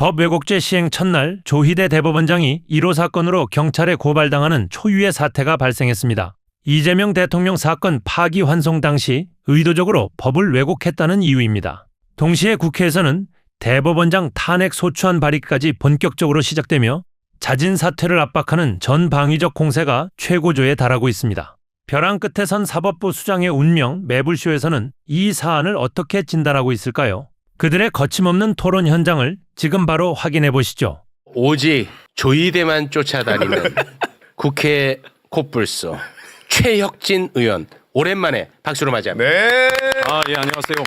법 왜곡죄 시행 첫날 조희대 대법원장이 1호 사건으로 경찰에 고발당하는 초유의 사태가 발생했습니다. 이재명 대통령 사건 파기환송 당시 의도적으로 법을 왜곡했다는 이유입니다. 동시에 국회에서는 대법원장 탄핵 소추안 발의까지 본격적으로 시작되며 자진 사퇴를 압박하는 전방위적 공세가 최고조에 달하고 있습니다. 벼랑 끝에 선 사법부 수장의 운명 매불쇼에서는 이 사안을 어떻게 진단하고 있을까요? 그들의 거침없는 토론 현장을 지금 바로 확인해 보시죠. 오직 조이대만 쫓아다니는 국회 코뿔소 최혁진 의원 오랜만에 박수로 맞이합니다. 네. 예, 안녕하세요.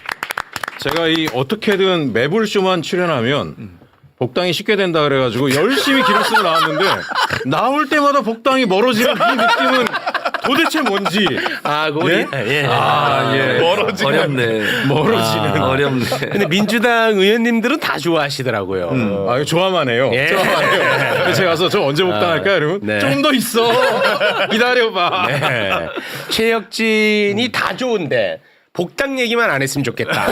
제가 이 어떻게든 매불쇼만 출연하면 복당이 쉽게 된다 그래가지고 열심히 기록 쓰고 나왔는데 나올 때마다 복당이 멀어지는 이 느낌은 도대체 뭔지. 우리 예. 어렵네. 멀어지는. 어렵네. 근데 민주당 의원님들은 다 좋아하시더라고요. 이거 좋아만 해요. 예. 좋아만 해요. 그래서 제가 가서 저 언제 복당할까요? 이러면 네. 좀 더 있어. 기다려봐. 네. 최혁진이 다 좋은데 복당 얘기만 안 했으면 좋겠다.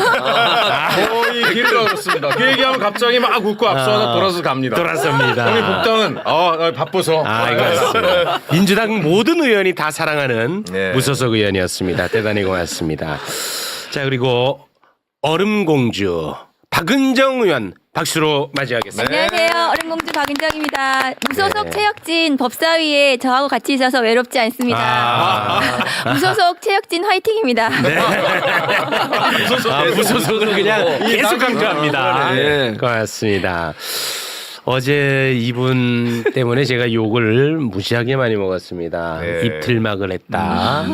거의 길을 그렇습니다. 그 얘기하면 갑자기 막 웃고 앞서서 돌아서 갑니다. 돌았습니다. 형님 복당은 바빠서. 그렇습니다. 민주당 모든 의원이 다 사랑하는 네. 무소속 의원이었습니다. 대단히 고맙습니다. 자, 그리고 얼음공주 박은정 의원 박수로 맞이하겠습니다. 안녕하세요. 얼음공주 박은정입니다. 무소속 최혁진 법사위에 저하고 같이 있어서 외롭지 않습니다. 무소속 최혁진 화이팅입니다. 무소속은 그냥 계속 강조합니다. 네. 고맙습니다. 어제 이분 때문에 제가 욕을 무지하게 많이 먹었습니다. 네. 입틀막을 했다.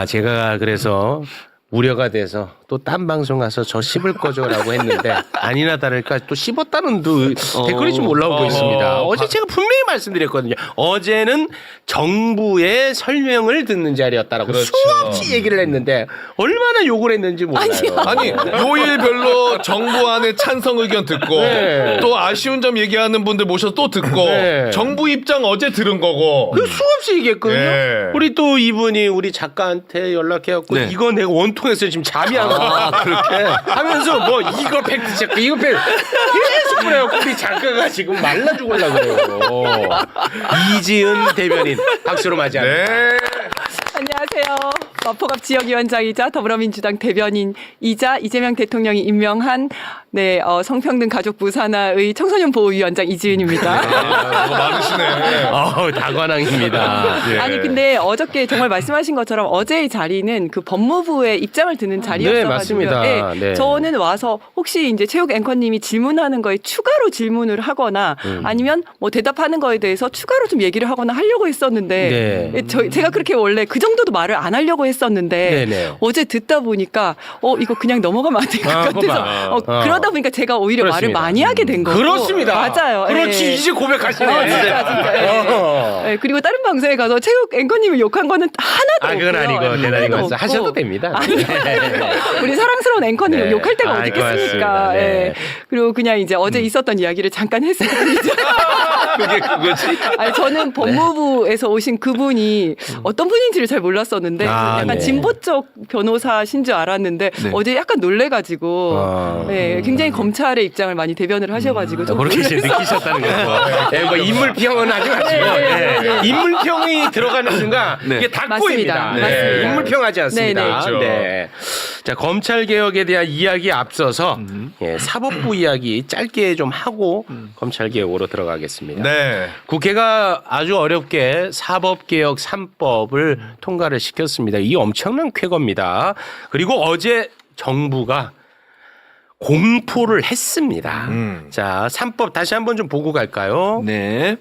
제가 그래서 우려가 돼서 또 딴 방송 가서 저 씹을 거죠라고 했는데 아니나 다를까 또 씹었다는 댓글이 좀 올라오고 있습니다. 어제 제가 분명히 말씀드렸거든요. 어제는 정부의 설명을 듣는 자리였다라고 수없이 얘기를 했는데 얼마나 욕을 했는지 몰라요. 아니 요일별로 정부 안에 찬성 의견 듣고 네. 또 아쉬운 점 얘기하는 분들 모셔서 또 듣고 네. 정부 입장 어제 들은 거고 그 수없이 얘기했거든요. 네. 우리 또 이분이 우리 작가한테 연락해갖고 네. 이거 내가 원통해서 지금 잠이 안 와. 그렇게 하면서 뭐 이거 팩트 체크 이거 팩트 계속 그래갖고 우리 작가가 지금 말라 죽으려고 그래요. 이지은 대변인 박수로 맞이합니다. 네. 안녕하세요. 마포갑 지역위원장이자 더불어민주당 대변인이자 이재명 대통령이 임명한 성평등 가족부 산하의 청소년보호위원장 이지은입니다. 많으시네. 다관왕입니다. 예. 아니 근데 어저께 정말 말씀하신 것처럼 어제의 자리는 그 법무부의 입장을 듣는 자리였어가지고 맞습니다. 네. 저는 와서 혹시 이제 체육 앵커님이 질문하는 거에 추가로 질문을 하거나 아니면 뭐 대답하는 거에 대해서 추가로 좀 얘기를 하거나 하려고 했었는데 제가 그렇게 원래 그 정도도 말을 안 하려고 했었는데 네네. 어제 듣다 보니까 이거 그냥 넘어가면 안 될 것 같아서 그러다 보니까 제가 오히려 그렇습니다. 말을 많이 하게 된 거고 그렇습니다. 맞아요. 그렇지 예. 이제 고백하시네. 진짜. 예. 예, 그리고 다른 방송에 가서 체육 앵커님을 욕한 거는 하나도 그건 없고요. 아니고 대단히 하나도 고맙습니다. 없고. 하셔도 됩니다. 우리 사랑스러운 앵커님 네. 욕할 데가 어디 고맙습니다. 있겠습니까? 네. 예. 그리고 그냥 이제 어제 있었던 이야기를 잠깐 했습니다. 그게 그거지. 아니, 저는 법무부에서 오신 그분이 어떤 분인지를 잘 몰랐었는데 약간 네. 진보 쪽 변호사신 줄 알았는데 어제 약간 놀래가지고 굉장히 검찰의 입장을 많이 대변을 하셔가지고 좀 그렇게 이제 느끼셨다는 거죠. 네, 뭐 인물평은 하지 마시고 인물평이 들어가는 순간 이게 다 맞습니다. 꼬입니다. 맞습니다. 인물평하지 않습니다. 네, 그렇죠. 네. 자, 검찰 개혁에 대한 이야기 앞서서 사법부 이야기 짧게 좀 하고 검찰 개혁으로 들어가겠습니다. 네. 국회가 아주 어렵게 사법개혁 3법을 통과를 시켰습니다. 이 엄청난 쾌거입니다. 그리고 어제 정부가 공포를 했습니다. 자, 3법 다시 한번 좀 보고 갈까요? 네.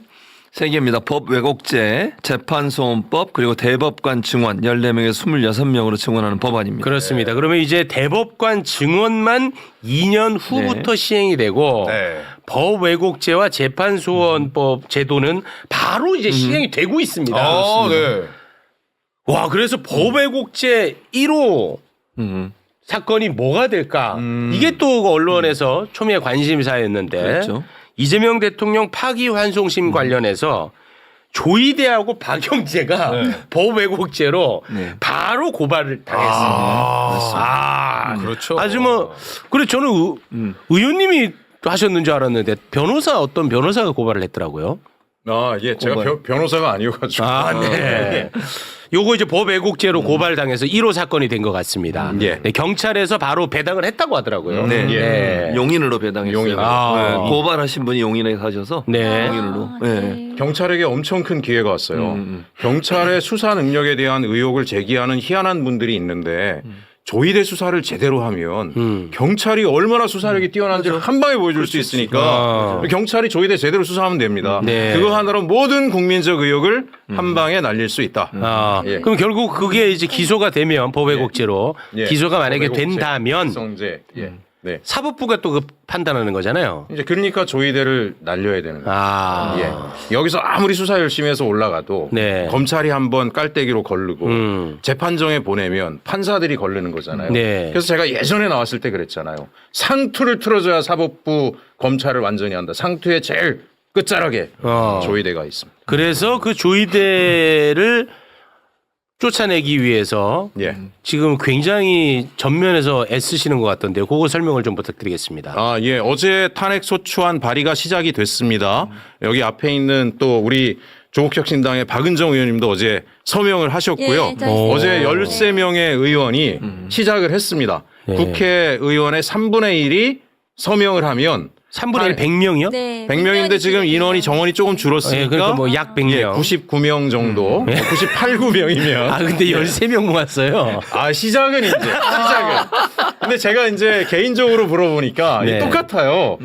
세 개입니다. 법 왜곡죄, 재판소원법, 그리고 대법관 증원 14명에서 26명으로 증원하는 법안입니다. 그렇습니다. 그러면 이제 대법관 증원만 2년 후부터 시행이 되고 네. 법 왜곡죄와 재판소원법 제도는 바로 이제 시행이 되고 있습니다. 네. 와, 그래서 법 왜곡죄 1호 음. 사건이 뭐가 될까? 이게 또 언론에서 초미의 관심사였는데 그렇죠. 이재명 대통령 파기환송심 관련해서 조이대하고 박영재가 법 왜곡죄로 바로 고발을 당했습니다. 그렇죠. 아주 뭐 그래 저는 의원님이 하셨는 줄 알았는데 어떤 변호사가 고발을 했더라고요. 아, 예. 제가 고발. 변호사가 아니어가지고. 네. 요거 이제 법 왜곡죄로 고발당해서 1호 사건이 된 것 같습니다. 예. 네, 경찰에서 바로 배당을 했다고 하더라고요. 네. 네. 용인으로 배당했어요. 용인으로. 아. 네, 고발하신 분이 용인에 사셔서 네. 용인으로. 아, 네. 네. 경찰에게 엄청 큰 기회가 왔어요. 경찰의 수사 능력에 대한 의혹을 제기하는 희한한 분들이 있는데 조이대 수사를 제대로 하면 경찰이 얼마나 수사력이 뛰어난지를 한 방에 보여줄 수 있으니까 경찰이 조이대 제대로 수사하면 됩니다. 네. 그거 하나로 모든 국민적 의혹을 한 방에 날릴 수 있다. 아, 예. 그럼 결국 그게 이제 기소가 되면 법 왜곡죄로 예. 기소가 만약에 왜곡죄, 된다면 성제. 예. 네. 사법부가 또 그 판단하는 거잖아요. 이제 그러니까 조이대를 날려야 되는 거예요. 아, 예. 여기서 아무리 수사 열심히 해서 올라가도 네. 검찰이 한번 깔때기로 걸르고 음. 재판정에 보내면 판사들이 걸르는 거잖아요. 네. 그래서 제가 예전에 나왔을 때 그랬잖아요. 상투를 틀어줘야 사법부 검찰을 완전히 한다. 상투의 제일 끝자락에 조이대가 있습니다. 그래서 그 조이대를 쫓아내기 위해서 예. 지금 굉장히 전면에서 애쓰시는 것 같던데요. 그거 설명을 좀 부탁드리겠습니다. 아, 예. 어제 탄핵 소추안 발의가 시작이 됐습니다. 여기 앞에 있는 또 우리 조국혁신당의 박은정 의원님도 어제 서명을 하셨고요. 예, 저 있어요. 어제 13명의 의원이 시작을 했습니다. 네. 국회의원의 3분의 1이 서명을 하면 3분의 1 100명이요? 네. 100명인데 지금 인원이 정원이 조금 줄었으니까 그러니까 뭐 약 100명. 예, 99명 정도, 98, 9명이면 아, 근데 13명 모았어요. 아, 시작은 이제 시작은. 근데 제가 이제 개인적으로 물어보니까 네. 똑같아요.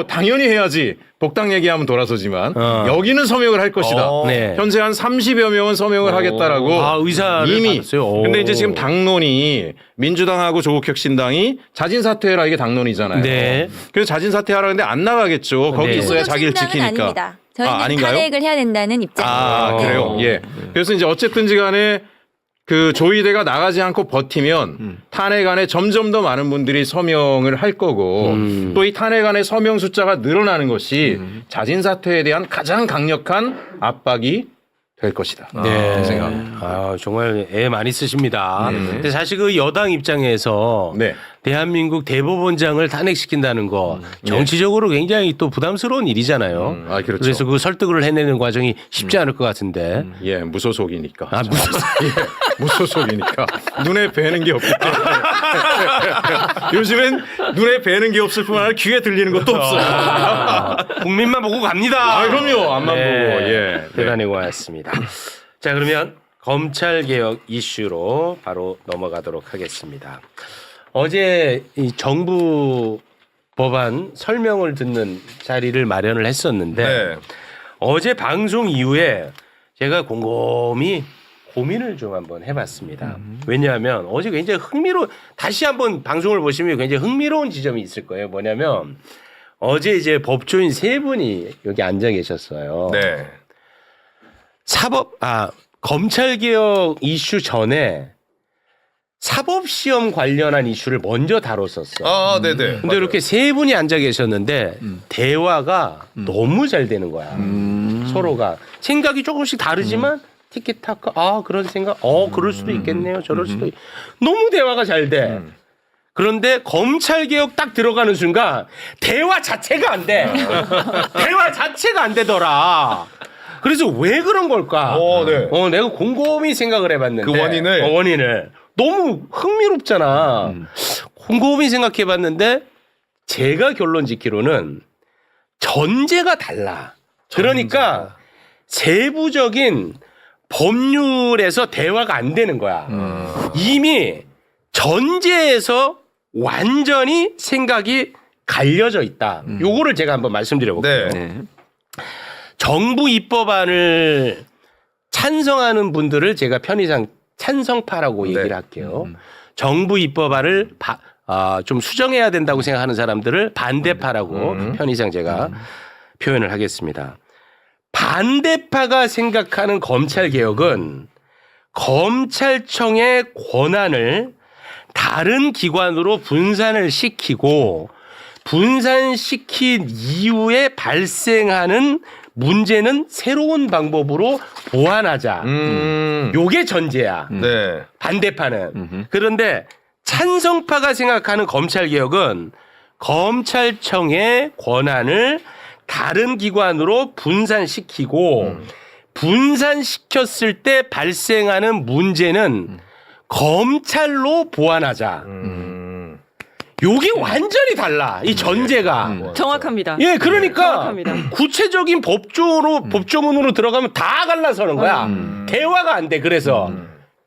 당연히 해야지. 복당 얘기하면 돌아서지만 여기는 서명을 할 것이다. 네. 현재 한 30여 명은 서명을 하겠다라고 아, 의사를 이미. 받았어요? 오. 근데 이제 지금 당론이 민주당하고 조국혁신당이 자진 사퇴해라 이게 당론이잖아요. 네. 그래서 자진 사퇴하라는데 안 나가겠죠. 거기 네. 있어야 자기를 지키니까. 아닙니다. 저희는 아닌가요? 탄핵을 해야 된다는 입장이에요. 아, 네. 그래요? 예. 그래서 이제 어쨌든지 간에 그 조이대가 나가지 않고 버티면 탄핵안에 점점 더 많은 분들이 서명을 할 거고 또 이 탄핵안의 서명 숫자가 늘어나는 것이 자진 사퇴에 대한 가장 강력한 압박이 될 것이다. 네. 생각합니다. 아, 정말 애 많이 쓰십니다. 근데 사실 그 여당 입장에서 네. 대한민국 대법원장을 탄핵시킨다는 거 정치적으로 굉장히 또 부담스러운 일이잖아요. 아, 그렇죠. 그래서 그 설득을 해내는 과정이 쉽지 않을 것 같은데. 예, 무소속이니까. 아, 무슨 예, 무소속이니까 눈에 뵈는 게 없기 때문에 요즘엔 눈에 뵈는 게 없을 뿐만 아니라 귀에 들리는 것도 없어요. 국민만 보고 갑니다. 아, 그럼요. 앞만 네. 보고. 예. 대단히 고맙습니다. 자, 그러면 검찰 개혁 이슈로 바로 넘어가도록 하겠습니다. 어제 이 정부 법안 설명을 듣는 자리를 마련을 했었는데 네. 어제 방송 이후에 제가 곰곰이 고민을 좀 한번 해봤습니다. 왜냐하면 어제 굉장히 다시 한번 방송을 보시면 굉장히 흥미로운 지점이 있을 거예요. 뭐냐면 어제 이제 법조인 세 분이 여기 앉아 계셨어요. 네. 검찰개혁 이슈 전에 사법시험 관련한 이슈를 먼저 다뤘었어. 아, 네네. 근데 이렇게 세 분이 앉아 계셨는데 대화가 너무 잘 되는 거야. 서로가 생각이 조금씩 다르지만 티키타카 그런 생각 그럴 수도 있겠네요. 저럴 수도 너무 대화가 잘 돼. 그런데 검찰개혁 딱 들어가는 순간 대화 자체가 안 돼. 대화 자체가 안 되더라. 그래서 왜 그런 걸까? 네. 내가 곰곰이 생각을 해봤는데 그 원인을? 원인을 너무 흥미롭잖아. 곰곰이 생각해봤는데 제가 결론 짓기로는 전제가 달라. 그러니까 세부적인 법률에서 대화가 안 되는 거야. 이미 전제에서 완전히 생각이 갈려져 있다. 요거를 제가 한번 말씀드려볼게요. 네. 정부 입법안을 찬성하는 분들을 제가 편의상 찬성파라고 얘기를 할게요. 정부 입법안을 좀 수정해야 된다고 생각하는 사람들을 반대파라고 편의상 제가 표현을 하겠습니다. 반대파가 생각하는 검찰개혁은 검찰청의 권한을 다른 기관으로 분산을 시키고 분산시킨 이후에 발생하는 문제는 새로운 방법으로 보완하자. 요게 전제야. 네. 반대파는. 그런데 찬성파가 생각하는 검찰개혁은 검찰청의 권한을 다른 기관으로 분산시키고 분산시켰을 때 발생하는 문제는 검찰로 보완하자. 요게 완전히 달라. 이 전제가. 정확합니다. 예, 그러니까 정확합니다. 구체적인 법조문으로 들어가면 다 갈라서는 거야. 대화가 안 돼. 그래서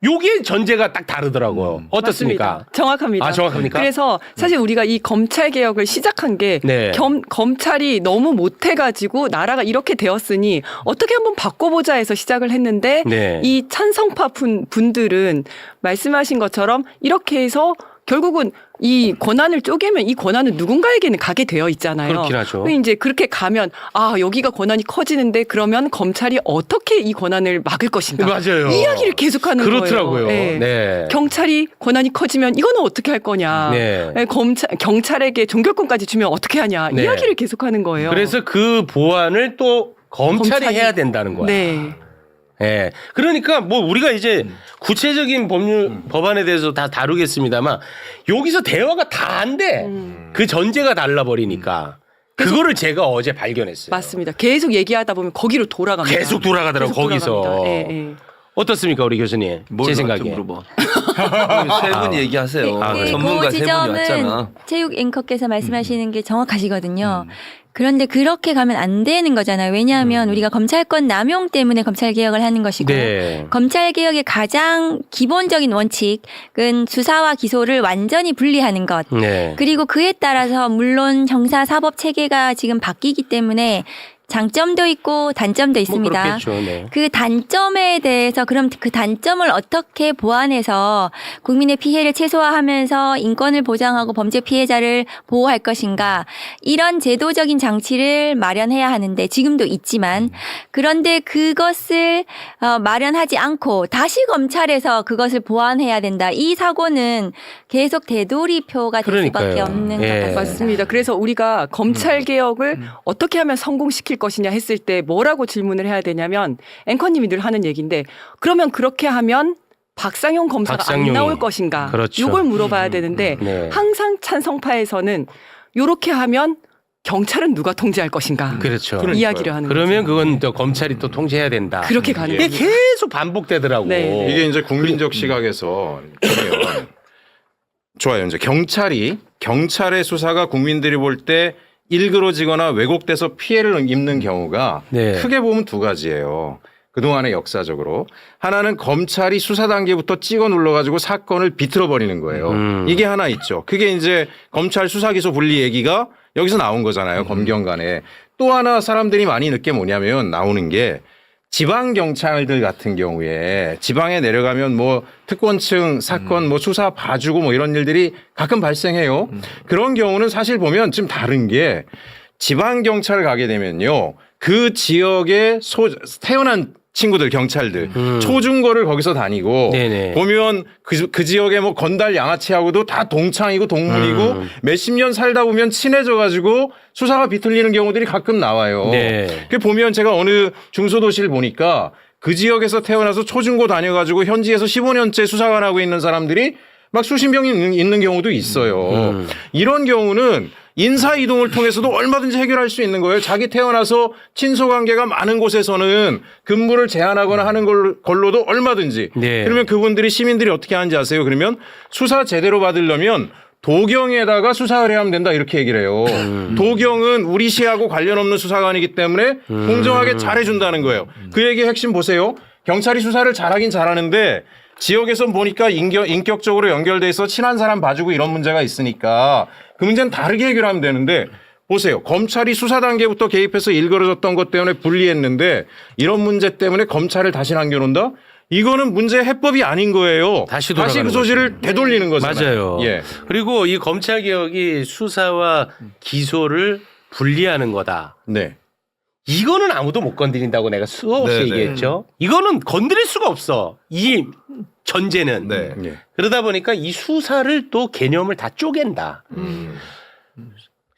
요게 전제가 딱 다르더라고요. 어떻습니까? 맞습니다. 정확합니다. 아, 정확합니까? 그래서 사실 우리가 이 검찰 개혁을 시작한 게 네. 검찰이 너무 못해가지고 나라가 이렇게 되었으니 어떻게 한번 바꿔보자 해서 시작을 했는데 네. 이 찬성파 분들은 말씀하신 것처럼 이렇게 해서 결국은 이 권한을 쪼개면 이 권한은 누군가에게는 가게 되어 있잖아요. 그렇긴 하죠. 근데 이제 그렇게 가면 여기가 권한이 커지는데 그러면 검찰이 어떻게 이 권한을 막을 것인가? 맞아요. 이야기를 계속하는 그렇더라고요. 거예요. 네. 경찰이 권한이 커지면 이거는 어떻게 할 거냐? 네. 경찰에게 종결권까지 주면 어떻게 하냐? 네. 이야기를 계속하는 거예요. 그래서 그 보완을 또 검찰이 해야 된다는 거야. 네. 예. 그러니까 뭐 우리가 이제 구체적인 법안에 대해서 다 다루겠습니다만 여기서 대화가 다 안 돼. 그 전제가 달라버리니까. 그거를 제가 어제 발견했어요. 맞습니다. 계속 얘기하다 보면 거기로 돌아갑니다. 계속 돌아가더라고, 계속 거기서. 돌아갑니다. 예, 예. 어떻습니까, 우리 교수님? 뭘 제 나한테 생각에. 물어봐. 세 분 얘기하세요. 그래요? 전문가 세 분이 왔잖아. 체육 앵커께서 말씀하시는 게 정확하시거든요. 그런데 그렇게 가면 안 되는 거잖아요. 왜냐하면 우리가 검찰권 남용 때문에 검찰 개혁을 하는 것이고 네. 검찰 개혁의 가장 기본적인 원칙은 수사와 기소를 완전히 분리하는 것. 네. 그리고 그에 따라서 물론 형사 사법 체계가 지금 바뀌기 때문에 장점도 있고 단점도 있습니다. 그렇겠죠. 네. 그 단점에 대해서 그럼 그 단점을 어떻게 보완해서 국민의 피해를 최소화하면서 인권을 보장하고 범죄 피해자를 보호할 것인가 이런 제도적인 장치를 마련해야 하는데 지금도 있지만 그런데 그것을 마련하지 않고 다시 검찰에서 그것을 보완해야 된다. 이 사고는 계속 되돌이표가 될 수밖에 그러니까요. 없는 예. 것 같습니다. 맞습니다. 그래서 우리가 검찰 개혁을 어떻게 하면 성공시킬 것이냐 했을 때 뭐라고 질문을 해야 되냐면 앵커님이 늘 하는 얘기인데 그러면 그렇게 하면 박상용 검사가 박상용이. 안 나올 것인가? 그렇죠. 이걸 물어봐야 되는데 네. 항상 찬성파에서는 이렇게 하면 경찰은 누가 통제할 것인가? 그렇죠. 이야기를 하는 그러면 거죠. 그건 또 검찰이 또 통제해야 된다. 그렇게 가는 이게 겁니다. 계속 반복되더라고. 네. 이게 이제 국민적 시각에서 보면 좋아요. 이제 경찰의 수사가 국민들이 볼 때 일그러지거나 왜곡돼서 피해를 입는 경우가 네. 크게 보면 두 가지예요. 그동안의 역사적으로. 하나는 검찰이 수사 단계부터 찍어 눌러가지고 사건을 비틀어 버리는 거예요. 이게 하나 있죠. 그게 이제 검찰 수사 기소 분리 얘기가 여기서 나온 거잖아요. 검경 간에. 또 하나 사람들이 많이 느끼게 뭐냐면 나오는 게 지방 경찰들 같은 경우에 지방에 내려가면 뭐 특권층 사건 뭐 수사 봐주고 뭐 이런 일들이 가끔 발생해요. 그런 경우는 사실 보면 좀 다른 게 지방 경찰 가게 되면요. 그 지역에 태어난 친구들 경찰들 초중고를 거기서 다니고 네네. 보면 그 지역에 뭐 건달 양아치하고도 다 동창이고 동문이고 몇십 년 살다 보면 친해져 가지고 수사가 비틀리는 경우들이 가끔 나와요. 네. 그 보면 제가 어느 중소도시를 보니까 그 지역에서 태어나서 초중고 다녀가지고 현지에서 15년째 수사관 하고 있는 사람들이 막 수십 명이 있는 경우도 있어요. 이런 경우는 인사 이동을 통해서도 얼마든지 해결할 수 있는 거예요. 자기 태어나서 친소 관계가 많은 곳에서는 근무를 제한하거나 하는 걸로도 얼마든지. 네. 그러면 그분들이 시민들이 어떻게 하는지 아세요? 그러면 수사 제대로 받으려면 도경에다가 수사를 해야 하면 된다 이렇게 얘기를 해요. 도경은 우리 시하고 관련 없는 수사관이기 때문에 공정하게 잘해준다는 거예요. 그 얘기의 핵심 보세요. 경찰이 수사를 잘하긴 잘하는데 지역에서 보니까 인격적으로 연결돼 있어 친한 사람 봐주고 이런 문제가 있으니까 그 문제는 다르게 해결하면 되는데 보세요. 검찰이 수사 단계부터 개입해서 일그러졌던 것 때문에 불리했는데 이런 문제 때문에 검찰을 다시 남겨놓는다? 이거는 문제 해법이 아닌 거예요. 다시 그 돌아가는 소지를 되돌리는 거잖아요. 맞아요. 예. 그리고 이 검찰 개혁이 수사와 기소를 분리하는 거다. 네. 이거는 아무도 못 건드린다고 내가 수없이 네, 얘기했죠. 이거는 건드릴 수가 없어. 이 전제는. 네. 예. 그러다 보니까 이 수사를 또 개념을 다 쪼갠다.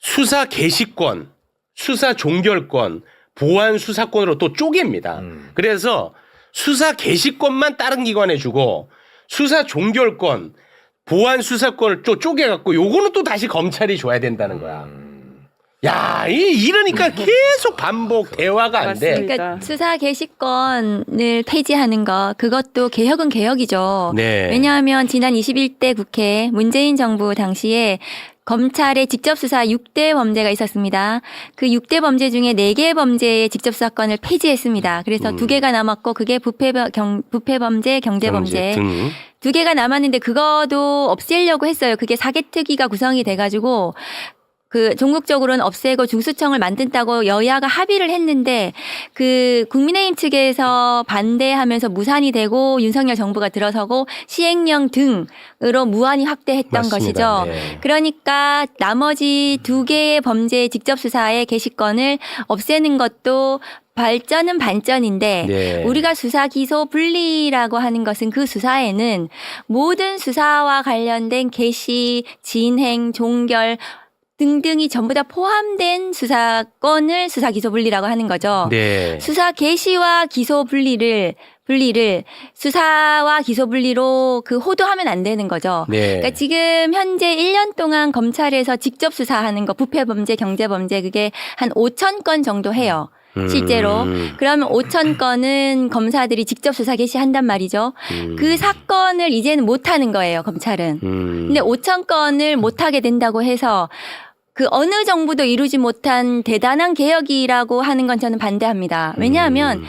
수사 개시권, 수사 종결권, 보안 수사권으로 또 쪼갭니다. 그래서 수사 개시권만 다른 기관에 주고 수사 종결권, 보안 수사권을 또 쪼개갖고 요거는 또 다시 검찰이 줘야 된다는 거야. 야, 이러니까 계속 반복 대화가 안 돼. 맞습니다. 그러니까 수사 개시권을 폐지하는 것 그것도 개혁은 개혁이죠. 네. 왜냐하면 지난 21대 국회 문재인 정부 당시에 검찰의 직접 수사 6대 범죄가 있었습니다. 그 6대 범죄 중에 4개 범죄의 직접 수사권을 폐지했습니다. 그래서 2개가 남았고 그게 부패 범죄, 경제 범죄 등. 2개가 남았는데 그거도 없애려고 했어요. 그게 사개특위가 구성이 돼가지고 그 종국적으로는 없애고 중수청을 만든다고 여야가 합의를 했는데 그 국민의힘 측에서 반대하면서 무산이 되고 윤석열 정부가 들어서고 시행령 등으로 무한히 확대했던 맞습니다. 것이죠. 네. 그러니까 나머지 2개의 범죄 직접 수사의 개시권을 없애는 것도 발전은 반전인데 네. 우리가 수사 기소 분리라고 하는 것은 그 수사에는 모든 수사와 관련된 개시, 진행, 종결 등등이 전부 다 포함된 수사권을 수사 기소 분리라고 하는 거죠. 네. 수사 개시와 기소 분리를 수사와 기소 분리로 그 호도하면 안 되는 거죠. 네. 그러니까 지금 현재 1년 동안 검찰에서 직접 수사하는 거 부패 범죄, 경제 범죄 그게 한 5천 건 정도 해요. 실제로. 그러면 5천 건은 검사들이 직접 수사 개시한단 말이죠. 그 사건을 이제는 못 하는 거예요, 검찰은. 근데 5천 건을 못 하게 된다고 해서 그 어느 정부도 이루지 못한 대단한 개혁이라고 하는 건 저는 반대합니다. 왜냐하면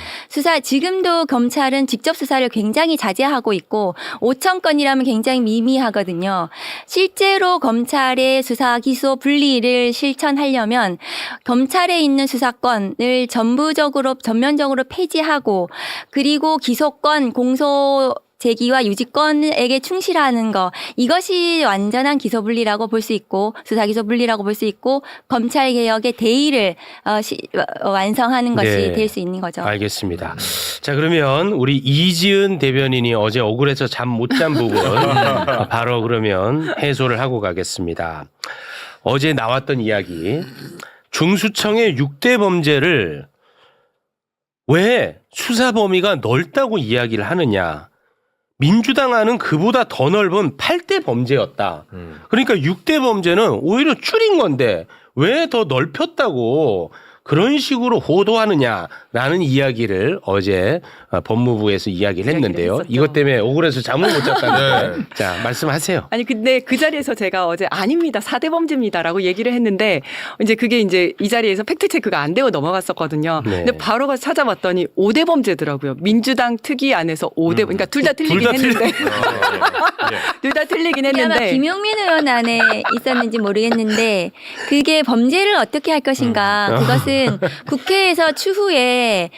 지금도 검찰은 직접 수사를 굉장히 자제하고 있고 5천 건이라면 굉장히 미미하거든요. 실제로 검찰의 수사 기소 분리를 실천하려면 검찰에 있는 수사권을 전면적으로 폐지하고 그리고 기소권, 공소 제기와 유지권에게 충실하는 거 이것이 완전한 기소분리라고 볼 수 있고 수사기소분리라고 볼 수 있고 검찰 개혁의 대의를 완성하는 것이 네. 될 수 있는 거죠. 알겠습니다. 자, 그러면 우리 이지은 대변인이 어제 억울해서 잠 못 잔 부분 바로 그러면 해소를 하고 가겠습니다. 어제 나왔던 이야기 중수청의 6대 범죄를 왜 수사 범위가 넓다고 이야기를 하느냐. 민주당안은 그보다 더 넓은 8대 범죄였다. 그러니까 6대 범죄는 오히려 줄인 건데 왜 더 넓혔다고 그런 식으로 호도하느냐라는 이야기를 어제 법무부에서 이야기를 했는데요. 했었죠. 이것 때문에 억울해서 잠을 못 잤다는데 자, 말씀하세요. 아니 근데 그 자리에서 제가 어제 아닙니다. 4대 범죄입니다라고 얘기를 했는데 이제 그게 이제 이 자리에서 팩트 체크가 안 되고 넘어갔었거든요. 네. 근데 바로 가서 찾아봤더니 5대 범죄더라고요. 민주당 특위 안에서 5대 그러니까 둘 다 틀리긴 했는데 둘 다 틀리긴 아마 했는데 김용민 의원 안에 있었는지 모르겠는데 그게 범죄를 어떻게 할 것인가 그것은 국회에서 추후에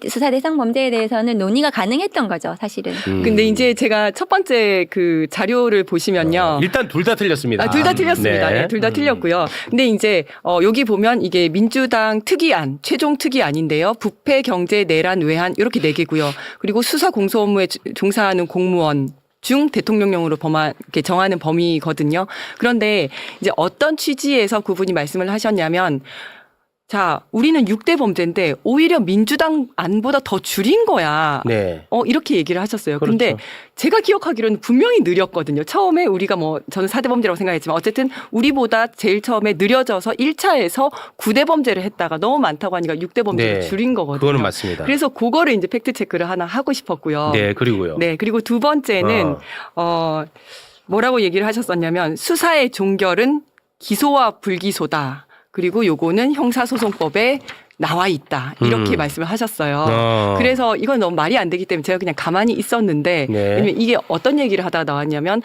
수사 대상 범죄에 대해서는 논의가 가능했던 거죠, 사실은. 근데 이제 제가 첫 번째 그 자료를 보시면요. 일단 둘 다 틀렸습니다. 둘 다 틀렸습니다. 네. 네, 둘 다 틀렸고요. 근데 이제 여기 보면 이게 민주당 특위안, 최종 특위안인데요. 부패, 경제, 내란, 외환 이렇게 4개고요. 그리고 수사 공소 업무에 종사하는 공무원 중 대통령령으로 이렇게 정하는 범위거든요. 그런데 이제 어떤 취지에서 그분이 말씀을 하셨냐면 자, 우리는 6대 범죄인데 오히려 민주당 안보다 더 줄인 거야. 네. 이렇게 얘기를 하셨어요. 그렇죠. 그런데 제가 기억하기로는 분명히 느렸거든요. 처음에 우리가 저는 4대 범죄라고 생각했지만 어쨌든 우리보다 제일 처음에 느려져서 1차에서 9대 범죄를 했다가 너무 많다고 하니까 6대 범죄를 네. 줄인 거거든요. 그거는 맞습니다. 그래서 그거를 이제 팩트 체크를 하나 하고 싶었고요. 네, 그리고요. 네, 그리고 두 번째는 뭐라고 얘기를 하셨었냐면 수사의 종결은 기소와 불기소다. 그리고 요거는 형사소송법에 나와 있다. 이렇게 말씀을 하셨어요. 그래서 이건 너무 말이 안 되기 때문에 제가 그냥 가만히 있었는데 네. 왜냐면 이게 어떤 얘기를 하다가 나왔냐면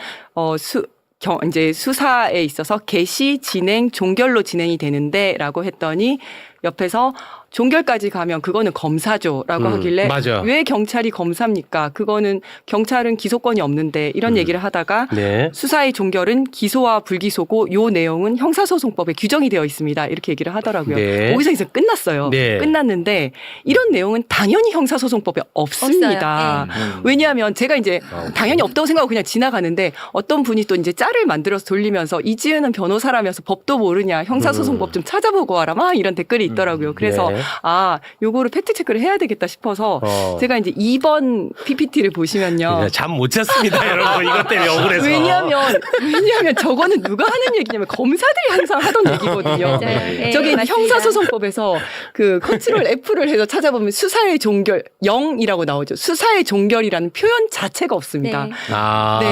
이제 수사에 있어서 개시, 진행, 종결로 진행이 되는데라고 했더니 옆에서 종결까지 가면 그거는 검사죠라고 하길래 맞아. 왜 경찰이 검사입니까? 그거는 경찰은 기소권이 없는데 이런 얘기를 하다가 네. 수사의 종결은 기소와 불기소고 요 내용은 형사소송법에 규정이 되어 있습니다. 이렇게 얘기를 하더라고요. 네. 거기서 이제 끝났어요. 네. 끝났는데 이런 내용은 당연히 형사소송법에 없습니다. 왜냐하면 제가 이제 당연히 없다고 생각하고 그냥 지나가는데 어떤 분이 또 이제 짤을 만들어서 돌리면서 이지은은 변호사라면서 법도 모르냐 형사소송법 좀 찾아보고 와라 막 이런 댓글이 있더라고요. 그래서 네. 요거를 팩트 체크를 해야 되겠다 싶어서 제가 이제 2번 PPT를 보시면요. 잠 못 잤습니다, 여러분. 이것 때문에 억울해서. 왜냐하면 저거는 누가 하는 얘기냐면 검사들이 항상 하던 얘기거든요. 맞아요. 네, 저기 맞습니다. 형사소송법에서 그 컨트롤 F를 해서 찾아보면 수사의 종결 0이라고 나오죠. 수사의 종결이라는 표현 자체가 없습니다. 네.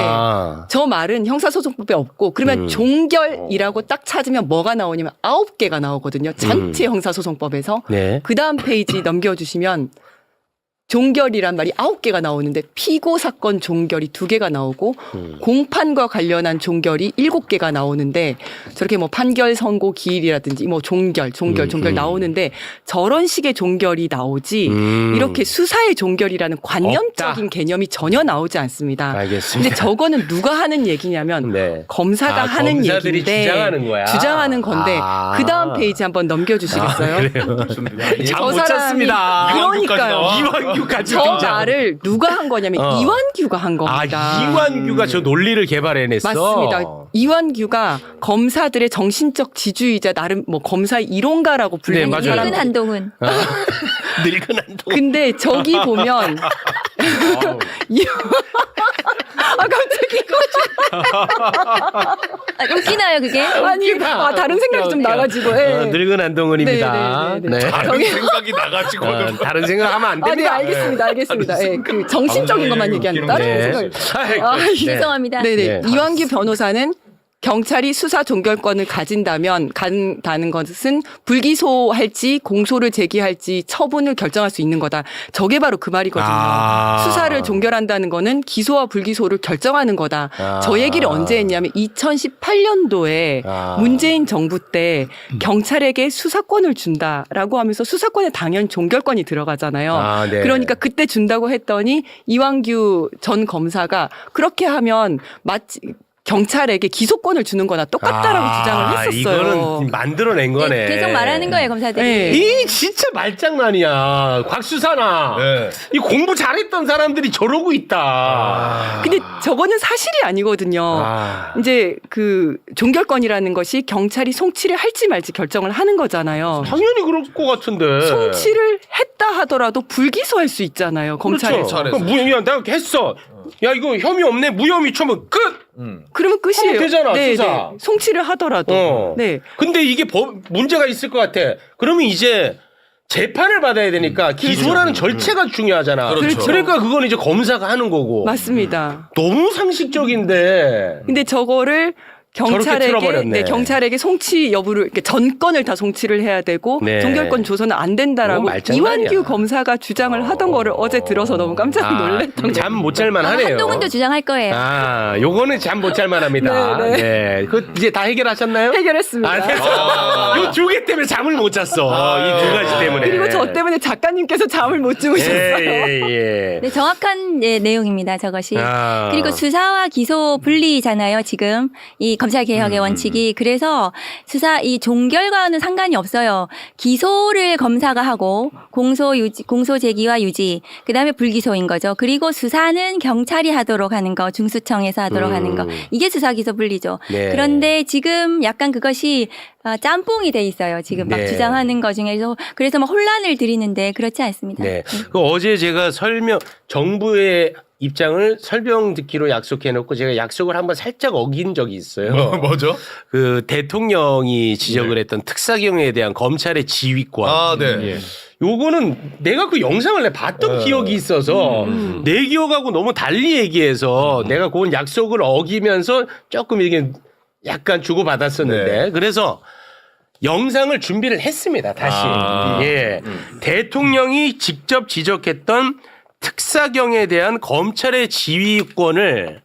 저 말은 형사소송법에 없고 그러면 종결이라고 딱 찾으면 뭐가 나오냐면 9개가 나오거든요. 전체 형사소송법에서. 네. 그 다음 페이지 넘겨주시면 종결이란 말이 9개가 나오는데 피고 사건 종결이 2개가 나오고 공판과 관련한 종결이 7개가 나오는데 저렇게 뭐 판결 선고 기일이라든지 뭐 종결 나오는데 저런 식의 종결이 나오지 이렇게 수사의 종결이라는 관념적인 없다. 개념이 전혀 나오지 않습니다. 알겠습니다. 근데 저거는 누가 하는 얘기냐면 네. 검사가 하는 검사들이 얘기인데 주장하는 거야. 주장하는 건데 그 다음 페이지 한번 넘겨주시겠어요? 잠 못 잤습니다. 그러니까요. 이완규까지 저 등장. 말을 누가 한 거냐면 이완규가 한 겁니다. 이완규가 저 논리를 개발해냈어. 맞습니다. 이완규가 검사들의 정신적 지주이자 나름 뭐 검사 이론가라고 불리는 네, 맞아요. 사람. 늙은 한동훈. 늙은 한동. 근데 저기 보면 갑자기 웃기나요 그게? 아니 다른 생각이 좀 나가지고. 예. 늙은 한동훈입니다. 네. 네. 생각이 나가지고. 다른 생각하면 안 네, 됩니다. 알겠습니다. 예, 그 정신적인 것만 얘기하는 다른 네. 생각을. 죄송합니다. 네네. 네. 이완규 변호사는 경찰이 수사 종결권을 간다는 것은 불기소할지 공소를 제기할지 처분을 결정할 수 있는 거다. 저게 바로 그 말이거든요. 수사를 종결한다는 거는 기소와 불기소를 결정하는 거다. 저 얘기를 언제 했냐면 2018년도에 문재인 정부 때 경찰에게 수사권을 준다라고 하면서 수사권에 당연히 종결권이 들어가잖아요. 네. 그러니까 그때 준다고 했더니 이완규 전 검사가 그렇게 하면 마치 경찰에게 기소권을 주는 거나 똑같다라고 주장을 했었어요. 이거는 만들어낸 거네. 계속 말하는 거예요 검사들이. 네. 이 진짜 말장난이야. 곽수사나. 네. 이 공부 잘했던 사람들이 저러고 있다. 근데 저거는 사실이 아니거든요. 이제 그 종결권이라는 것이 경찰이 송치를 할지 말지 결정을 하는 거잖아요. 당연히 그럴 것 같은데. 송치를 했다 하더라도 불기소할 수 있잖아요. 검찰에서. 그렇죠. 야, 내가 했어. 야, 이거 혐의 없네. 무혐의 처분 끝. 그러면 끝이에요. 하면 되잖아, 네, 수사. 네. 송치를 하더라도. 네. 근데 이게 문제가 있을 것 같아. 그러면 이제 재판을 받아야 되니까 기소라는 절차가 중요하잖아. 그렇죠. 그러니까 그건 이제 검사가 하는 거고. 맞습니다. 너무 상식적인데. 근데 저거를 저렇게 틀어버렸네. 경찰에게 송치 여부를 이렇게 전건을 다 송치를 해야 되고 네. 종결권 조서는 안 된다라고 너무 말장난이야. 이완규 검사가 주장을 하던 거를 어제 들어서 너무 깜짝 놀랐던 잠 못 잘만 아마 하네요. 한동훈도 주장할 거예요. 요거는 잠 못 잘만 합니다. 네, 네. 그 이제 다 해결하셨나요? 해결했습니다. 됐어. 요 두 개 때문에 잠을 못 잤어. 이 두 가지 때문에. 그리고 저 때문에 작가님께서 잠을 못 주무셨어요. 예. 네, 정확한 내용입니다. 저것이. 아. 그리고 수사와 기소 분리잖아요. 지금 이 검찰 개혁의 원칙이. 그래서 수사 이 종결과는 상관이 없어요. 기소를 검사가 하고 공소 제기와 유지, 그다음에 불기소인 거죠. 그리고 수사는 경찰이 하도록 하는 거, 중수청에서 하도록 하는 거. 이게 수사 기소 분리죠. 네. 그런데 지금 약간 그것이 짬뽕이 돼 있어요. 지금 막 네. 주장하는 거 중에서 그래서 막 혼란을 드리는데 그렇지 않습니다. 네. 그 어제 제가 정부의 입장을 설명 듣기로 약속해놓고 제가 약속을 한번 살짝 어긴 적이 있어요. 뭐죠? 그 대통령이 지적을 했던 특사경에 대한 검찰의 지휘권. 네. 요거는 내가 그 영상을 봤던 기억이 있어서 내 기억하고 너무 달리 얘기해서 내가 그건 약속을 어기면서 조금 이게 약간 주고받았었는데 그래서 영상을 준비를 했습니다. 다시. 예. 대통령이 직접 지적했던 특사경에 대한 검찰의 지휘권을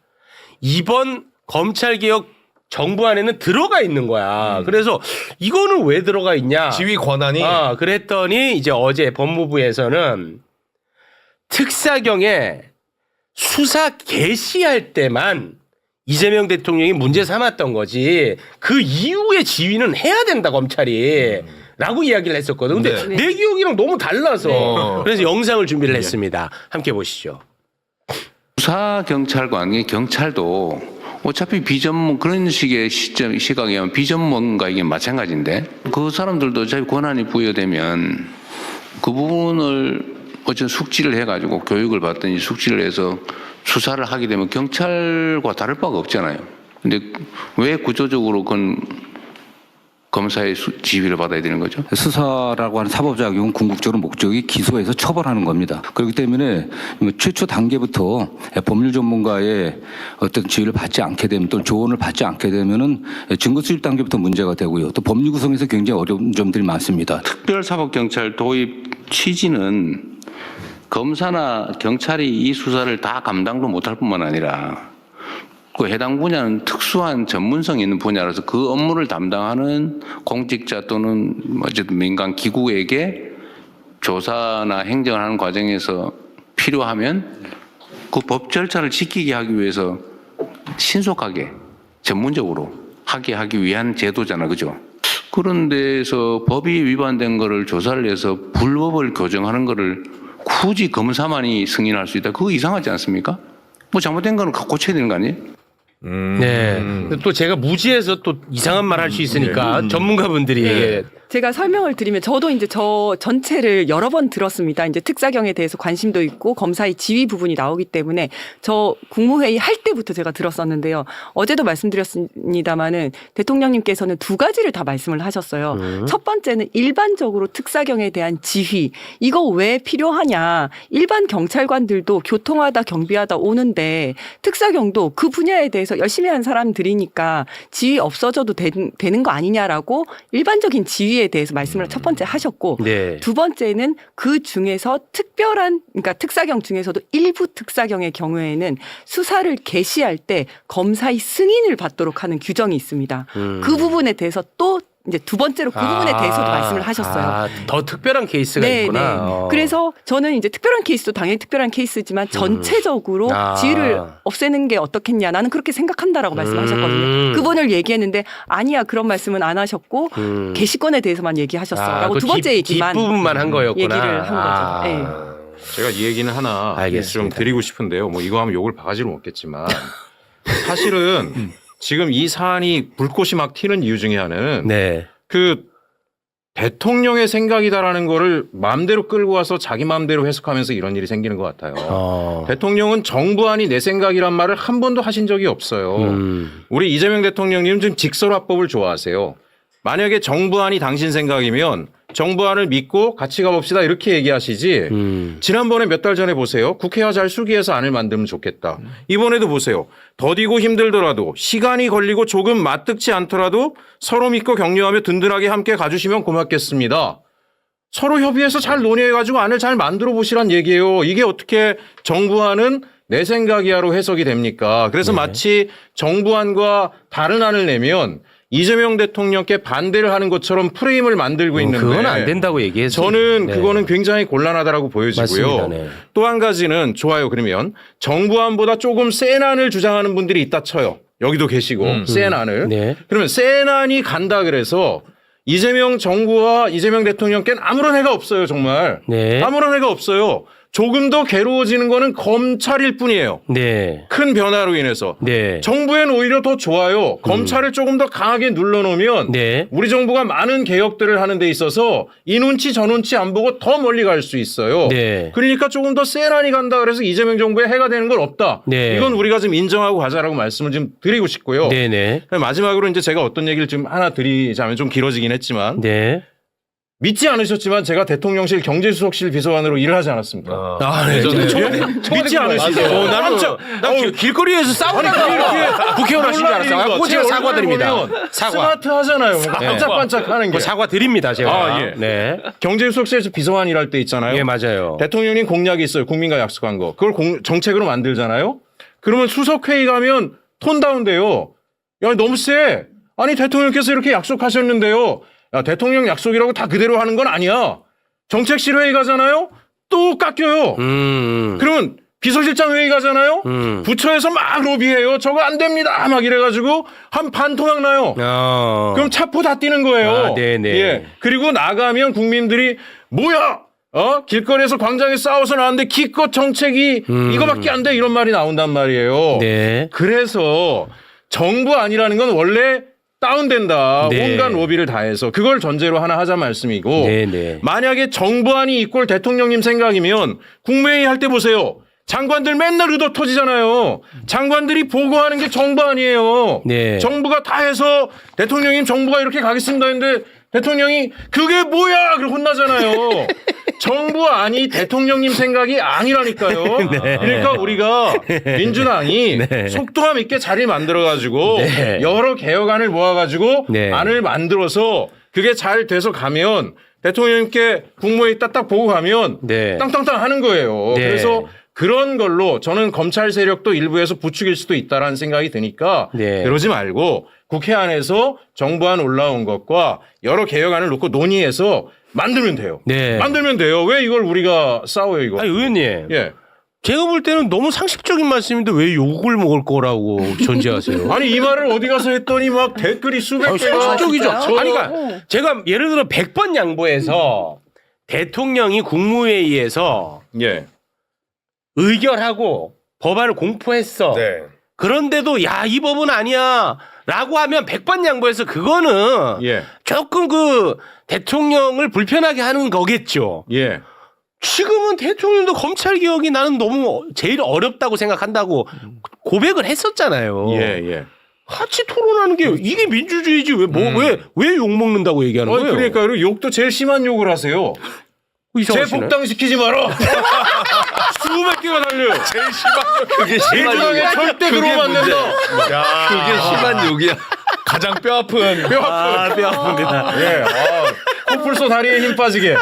이번 검찰개혁 정부 안에는 들어가 있는 거야. 그래서 이거는 왜 들어가 있냐? 지휘 권한이 그랬더니 이제 어제 법무부에서는 특사경에 수사 개시할 때만 이재명 대통령이 문제 삼았던 거지. 그 이후에 지휘는 해야 된다, 검찰이. 라고 이야기를 했었거든. 근데 네. 내 기억이랑 너무 달라서. 그래서 영상을 준비를 했습니다. 함께 보시죠. 수사경찰관이 경찰도 어차피 비전문 그런 식의 시각이면 비전문가에게 마찬가지인데 그 사람들도 어차피 권한이 부여되면 그 부분을 어쨌든 숙지를 해가지고 교육을 받든지 숙지를 해서 수사를 하게 되면 경찰과 다를 바가 없잖아요. 근데 왜 구조적으로 그건 검사의 지휘를 받아야 되는 거죠? 수사라고 하는 사법작용은 궁극적으로 목적이 기소해서 처벌하는 겁니다. 그렇기 때문에 최초 단계부터 법률 전문가의 어떤 지휘를 받지 않게 되면 또는 조언을 받지 않게 되면은 증거 수집 단계부터 문제가 되고요. 또 법률 구성에서 굉장히 어려운 점들이 많습니다. 특별사법경찰 도입 취지는 검사나 경찰이 이 수사를 다 감당도 못할 뿐만 아니라 그 해당 분야는 특수한 전문성이 있는 분야라서 그 업무를 담당하는 공직자 또는 어쨌든 민간 기구에게 조사나 행정을 하는 과정에서 필요하면 그 법 절차를 지키게 하기 위해서 신속하게 전문적으로 하기 위한 제도잖아, 그죠? 그런 데서 법이 위반된 거를 조사를 해서 불법을 교정하는 거를 굳이 검사만이 승인할 수 있다. 그거 이상하지 않습니까? 뭐 잘못된 거는 고쳐야 되는 거 아니에요? 네. 또 제가 무지해서 또 이상한 말 할 수 있으니까 전문가분들이 제가 설명을 드리면 저도 이제 저 전체를 여러 번 들었습니다. 이제 특사경에 대해서 관심도 있고 검사의 지휘 부분이 나오기 때문에 저 국무회의 할 때부터 제가 들었었는데요. 어제도 말씀드렸습니다마는 대통령님께서는 두 가지를 다 말씀을 하셨어요. 첫 번째는 일반적으로 특사경에 대한 지휘 이거 왜 필요하냐. 일반 경찰관들도 교통하다 경비하다 오는데 특사경도 그 분야에 대해서 열심히 한 사람들이니까 지휘 없어져도 되는 거 아니냐라고 일반적인 지휘에 대해서 말씀을 첫 번째 하셨고 네. 두 번째는 그 중에서 특별한 그러니까 특사경 중에서도 일부 특사경의 경우에는 수사를 개시할 때 검사의 승인을 받도록 하는 규정이 있습니다. 그 부분에 대해서 또 이제 두 번째로 그 부분에 대해서도 말씀을 하셨어요. 더 특별한 케이스가 네, 있구나. 네. 그래서 저는 이제 특별한 케이스도 당연히 특별한 케이스지만 전체적으로 지위를 없애는 게 어떻겠냐 나는 그렇게 생각한다라고 말씀하셨거든요. 그분을 얘기했는데 아니야 그런 말씀은 안 하셨고 개시권에 대해서만 얘기하셨어라고 두 번째 얘기만 뒷부분만 한 거였구나. 얘기를 한 거죠. 네. 제가 이 얘기는 하나 좀 드리고 싶은데요. 뭐 이거 하면 욕을 바가지로 먹겠지만 사실은 지금 이 사안이 불꽃이 막 튀는 이유 중에 하나는 네. 그 대통령의 생각이다라는 거를 마음대로 끌고 와서 자기 마음대로 해석하면서 이런 일이 생기는 것 같아요. 대통령은 정부안이 내 생각이란 말을 한 번도 하신 적이 없어요. 우리 이재명 대통령님 좀 직설화법을 좋아하세요. 만약에 정부안이 당신 생각이면 정부안을 믿고 같이 가봅시다 이렇게 얘기하시지. 지난번에 몇 달 전에 보세요. 국회와 잘 수기해서 안을 만들면 좋겠다. 이번에도 보세요. 더디고 힘들더라도 시간이 걸리고 조금 맞득지 않더라도 서로 믿고 격려하며 든든하게 함께 가주시면 고맙겠습니다. 서로 협의해서 잘 논의해가지고 안을 잘 만들어 보시란 얘기예요. 이게 어떻게 정부안은 내 생각이야로 해석이 됩니까? 그래서 마치 정부안과 다른 안을 내면 이재명 대통령께 반대를 하는 것처럼 프레임을 만들고 있는데 그건 안 된다고 얘기했어요. 저는 그거는 굉장히 곤란하다라고 보여지고요. 맞습니다. 네. 또 한 가지는 좋아요. 그러면 정부안보다 조금 센 안을 주장하는 분들이 있다 쳐요. 여기도 계시고 센 안을. 네. 그러면 센 안이 간다 그래서 이재명 정부와 이재명 대통령께는 아무런 해가 없어요. 정말. 네. 아무런 해가 없어요. 조금 더 괴로워지는 거는 검찰일 뿐이에요. 네. 큰 변화로 인해서. 네. 정부에는 오히려 더 좋아요. 검찰을 조금 더 강하게 눌러놓으면 네. 우리 정부가 많은 개혁들을 하는 데 있어서 이 눈치 저 눈치 안 보고 더 멀리 갈 수 있어요. 네. 그러니까 조금 더 센 안이 간다 그래서 이재명 정부에 해가 되는 건 없다. 네. 이건 우리가 좀 인정하고 가자라고 말씀을 좀 드리고 싶고요. 네네. 마지막으로 이제 제가 어떤 얘기를 좀 하나 드리자면 좀 길어지긴 했지만 네. 믿지 않으셨지만 제가 대통령실 경제수석실 비서관으로 일을 하지 않았습니까? 네. 믿지 않으시죠? 나는 길거리에서 싸우다가 이렇게 국회의원 하신 줄 알았어요. 꼭 제가 사과드립니다. 사과. 스마트 하잖아요. 반짝반짝 하는 게. 사과 드립니다, 제가. 예. 네. 경제수석실에서 비서관 일할 때 있잖아요. 예, 맞아요. 대통령님 공약이 있어요. 국민과 약속한 거. 그걸 정책으로 만들잖아요. 그러면 수석회의 가면 톤 다운돼요. 야, 너무 세. 아니, 대통령께서 이렇게 약속하셨는데요. 야, 대통령 약속이라고 다 그대로 하는 건 아니야. 정책실 회의 가잖아요. 또 깎여요. 그러면 비서실장 회의 가잖아요. 부처에서 막 로비해요. 저거 안 됩니다. 막 이래가지고 한 반토막 나요. 그럼 차포 다 뛰는 거예요. 아, 네네. 예. 그리고 나가면 국민들이 뭐야? 길거리에서 광장에 싸워서 나왔는데 기껏 정책이 이거밖에 안 돼. 이런 말이 나온단 말이에요. 네. 그래서 정부 아니라는 건 원래 다운된다. 네. 온갖 로비를 다해서 그걸 전제로 하나 하자 말씀이고 네. 만약에 정부안이 이꼴 대통령님 생각이면 국무회의 할 때 보세요. 장관들 맨날 의도 터지잖아요. 장관들이 보고하는 게 정부 아니에요. 네. 정부가 다 해서 대통령님 정부가 이렇게 가겠습니다 했는데 대통령이 그게 뭐야 그러고 혼나잖아요. 정부 아니 대통령님 생각이 아니라니까요. 네. 그러니까 우리가 민주당이 속도감 있게 자리를 만들어가지고 네. 여러 개혁안을 모아가지고 네. 안을 만들어서 그게 잘 돼서 가면 대통령님께 국무회의 딱딱 보고 가면 네. 땅땅땅 하는 거예요. 네. 그래서 그런 걸로 저는 검찰 세력도 일부에서 부추길 수도 있다라는 생각이 드니까 네. 그러지 말고 국회 안에서 정부안 올라온 것과 여러 개혁안을 놓고 논의해서 만들면 돼요. 네. 만들면 돼요. 왜 이걸 우리가 싸워요 이거? 아니 의원님. 예. 제가 볼 때는 너무 상식적인 말씀인데 왜 욕을 먹을 거라고 전제하세요? 아니 이 말을 어디 가서 했더니 막 댓글이 수백 개가 상식적이죠. 진짜요? 아니 그러니까 제가 예를 들어 100번 양보해서 대통령이 국무회의에서 예. 의결하고 법안을 공포했어. 네. 그런데도 야, 이 법은 아니야. 라고 하면 100번 양보해서 그거는 예. 조금 그 대통령을 불편하게 하는 거겠죠. 예. 지금은 대통령도 검찰 개혁이 나는 너무 제일 어렵다고 생각한다고 고백을 했었잖아요. 예. 예. 같이 토론하는 게 이게 민주주의지 왜 욕 먹는다고 얘기하는 거예요? 그러니까 그리고 욕도 제일 심한 욕을 하세요. 이상하시네. 재복당시키지 마라. 수백 개가 달려요. 제일 심한 그게 심한 민주당에 절대 들어오면 안 된다. 그게 심한 욕이야. 가장 뼈 아픈. 뼈 아픈. 뼈 아픕니다. 예. 코뿔소 다리에 힘 빠지게.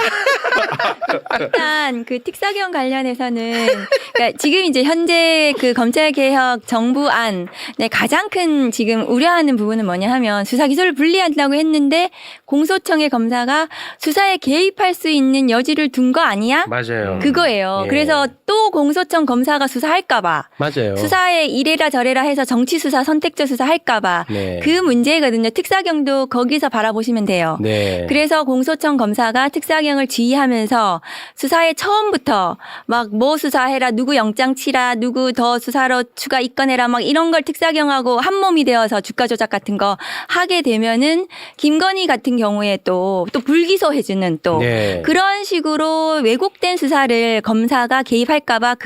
일단 그 특사경 관련해서는 그러니까 지금 이제 현재 그 검찰개혁 정부안 네, 가장 큰 지금 우려하는 부분은 뭐냐 하면 수사 기소를 분리한다고 했는데 공소청의 검사가 수사에 개입할 수 있는 여지를 둔 거 아니야? 맞아요. 그거예요. 예. 그래서 또 공소청 검사가 수사할까봐 맞아요. 수사에 이래라 저래라 해서 정치 수사, 선택적 수사 할까봐 네. 그 문제거든요. 특사경도 거기서 바라보시면 돼요. 네. 그래서 공소청 검사가 특사경을 지휘하면서 수사에 처음부터 막 뭐 수사해라, 누구 영장 치라, 누구 더 수사로 추가 입건해라 막 이런 걸 특사경하고 한 몸이 되어서 주가 조작 같은 거 하게 되면은 김건희 같은 경우에 또 불기소해주는 또 네. 그런 식으로 왜곡된 수사를 검사가 개입할까봐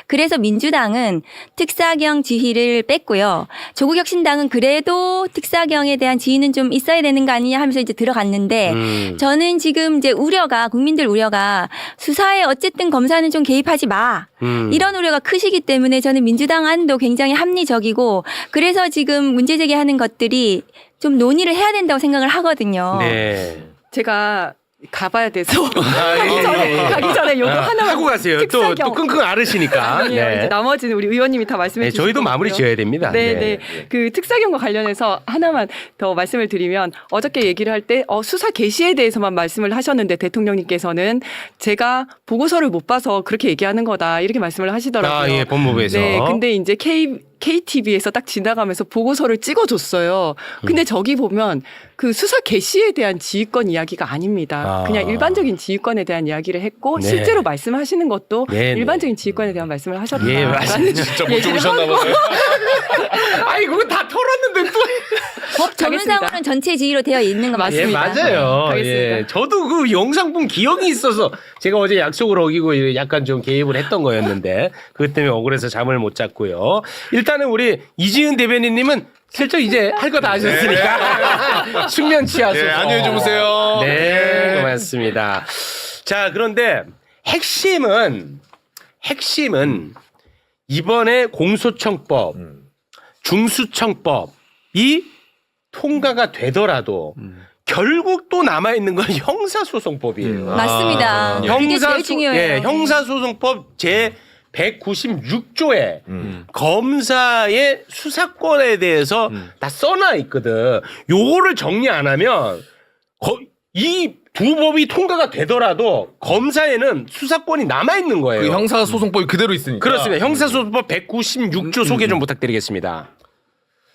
그래서 민주당은 특사경 지휘를 뺐고요. 조국혁신당은 그래도 특사경에 대한 지휘는 좀 있어야 되는 거 아니냐 하면서 이제 들어갔는데 저는 지금 이제 국민들 우려가 수사에 어쨌든 검사는 좀 개입하지 마. 이런 우려가 크시기 때문에 저는 민주당 안도 굉장히 합리적이고 그래서 지금 문제 제기하는 것들이 좀 논의를 해야 된다고 생각을 하거든요. 네. 제가 가봐야 돼서 가기 전에 요거 하나만 하고 가세요. 또 특사경. 끙끙 앓으시니까. 아니에요. 이제 나머지는 우리 의원님이 다 말씀해 네, 주시고 저희도 마무리 지어야 됩니다. 네, 네. 그 특사경과 관련해서 하나만 더 말씀을 드리면 어저께 얘기를 할 때 수사 개시에 대해서만 말씀을 하셨는데 대통령님께서는 제가 보고서를 못 봐서 그렇게 얘기하는 거다 이렇게 말씀을 하시더라고요. 아, 예, 법무부에서. 네, 근데 이제 KTV에서 딱 지나가면서 보고서를 찍어줬어요. 근데 저기 보면 그 수사 개시에 대한 지휘권 이야기가 아닙니다. 그냥 일반적인 지휘권에 대한 이야기를 했고 네. 실제로 말씀하시는 것도 네, 네. 일반적인 지휘권에 대한 말씀을 하셨다. 예, 맞습니다. 진짜 못 죽으셨나 보네. 아이, 그거 다 털었는데 또. 법 전문상으로는 전체 지휘로 되어 있는 거 예, 맞습니다. 맞아요. 가겠습니다. 예. 저도 그 영상 본 기억이 있어서 제가 어제 약속을 어기고 약간 좀 개입을 했던 거였는데 그것 때문에 억울해서 잠을 못 잤고요. 일단은 우리 이지은 대변인님은 슬쩍 이제 할 거 다 하셨으니까 숙면 취하소서. 네, 안녕히 주무세요. 네, 고맙습니다. 자, 그런데 핵심은 이번에 공소청법, 중수청법이 통과가 되더라도 결국 또 남아 있는 건 형사소송법이에요. 맞습니다. 이게 제일 중요해요. 예, 형사소송법 제 196조에 검사의 수사권에 대해서 다 써놔 있거든. 요거를 정리 안 하면 이 두 법이 통과가 되더라도 검사에는 수사권이 남아 있는 거예요. 그 형사소송법이 그대로 있으니까. 그렇습니다. 형사소송법 196조 소개 좀 부탁드리겠습니다.